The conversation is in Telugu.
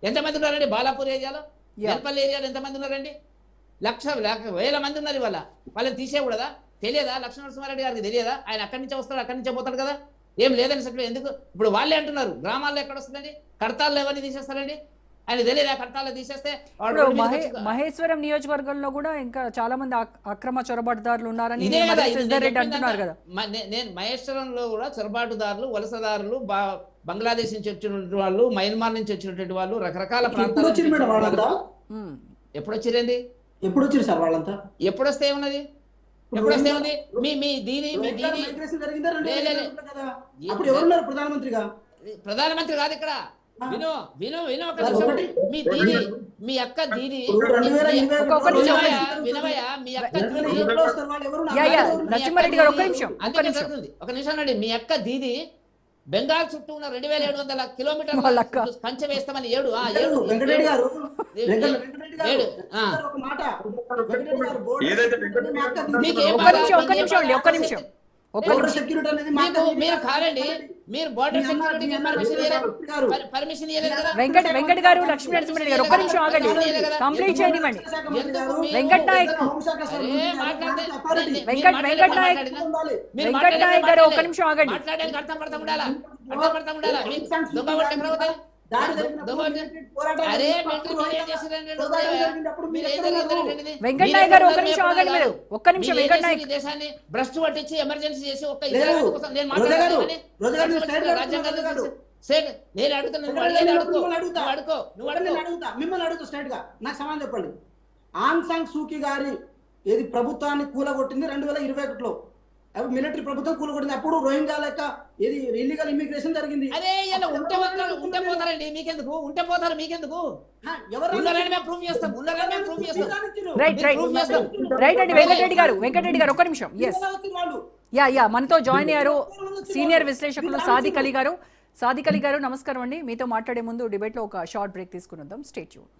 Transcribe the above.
ఎంతమంది ఉన్నారండి బాలాపూర్ ఏరియాలో? వెల్పల్లి ఏరియాలో ఎంతమంది ఉన్నారండి? వేల మంది ఉన్నారు ఇవాళ. వాళ్ళని తీసేయకూడదా? తెలియదా? లక్ష్మణనరసింహారెడ్డి గారికి తెలియదా? ఆయన అక్కడి నుంచే వస్తాడు, అక్కడి నుంచే పోతాడు కదా. ఏం లేదని చెప్పి ఎందుకు ఇప్పుడు వాళ్ళే అంటున్నారు గ్రామాల్లో ఎక్కడ వస్తుందండి? కడతాల్లో ఎవరిని తీసేస్తారండి? ఆయన తెలియదా? కడతాల్లో తీసేస్తే మహేశ్వరం నియోజకవర్గంలో కూడా ఇంకా చాలా మంది అక్రమ చొరబాటుదారులు ఉన్నారని రెడ్డి అంటున్నారు కదా. నేను మహేశ్వరంలో కూడా చొరబాటుదారులు, వలసదారులు, బంగ్లాదేశ్ నుంచి వచ్చినటువంటి వాళ్ళు, మయన్మార్ నుంచి వచ్చినటువంటి వాళ్ళు, రకరకాల ప్రాంతాలు ఎప్పుడు వచ్చిరండి? ఎప్పుడు వచ్చారు సార్ వాళ్ళంతా? ఎప్పుడు వస్తే ఉన్నది? ఎప్పుడు వస్తే ఉంది? మీ దీని ప్రధానమంత్రిగా? ప్రధానమంత్రి కాదు ఇక్కడ. విను విను విను ఒక నిమిషం. మీ దీని మీ అక్క దీని వినవయ్యా, మీ అక్క ఒక నిమిషం అండి. మీ అక్క దీది బెంగాల్ చుట్టూ ఉన్న 2700 కిలోమీటర్ల కంచె వేస్తామని ఏడు మీరు కాదండి, మీరు బోర్డర్ సెక్యూరిటీకి పర్మిషన్ ఇవ్వలేదు కదా. వెంకట్ గారు, లక్ష్మీనరసింహారెడ్డి గారు ఒక్క నిమిషం ఆగండి, కంప్లీట్ చేయనివ్వండి. వెంకట్ నాయక్ గారు ఒక్క నిమిషం ఆగండి. మాట్లాడడానికి అర్థం పడతాం ఉండాలా? వెంకట్ నాయక్ గారు ఒక్క నిమిషం ఆగండి. మీరు ఒక్క నిమిషం వెంకట్ నాయక్. దేశాన్ని భ్రష్టు పట్టించి ఎమర్జెన్సీ చేసి ఒక్క నేను మిమ్మల్ని అడుగుతా స్ట్రైట్ గా నాకు సమాధానం చెప్పండి. ఆంగ్ సాంగ్ సూకీ గారి ఏది ప్రభుత్వాన్ని కూలగొట్టింది 2021లో. మిలిటరీ ప్రభుత్వం కూలగొట్టింది. అప్పుడు రోహింగ్యా లెక్క ఏది ఇల్లీగల్ ఇమిగ్రేషన్ జరిగింది. అదే ఉంటే పోతారండి, మీకెందుకు? ఉంటే పోతారు, మీకెందుకు? రైట్ అండి. వెంకటరెడ్డి గారు ఒక్క నిమిషం. మనతో జాయిన్ అయ్యారు సీనియర్ విశ్లేషకులు సాదిక్ అలీ గారు. నమస్కారం అండి. మీతో మాట్లాడే ముందు డిబేట్ లో ఒక షార్ట్ బ్రేక్ తీసుకుని వద్దాం. Stay tune.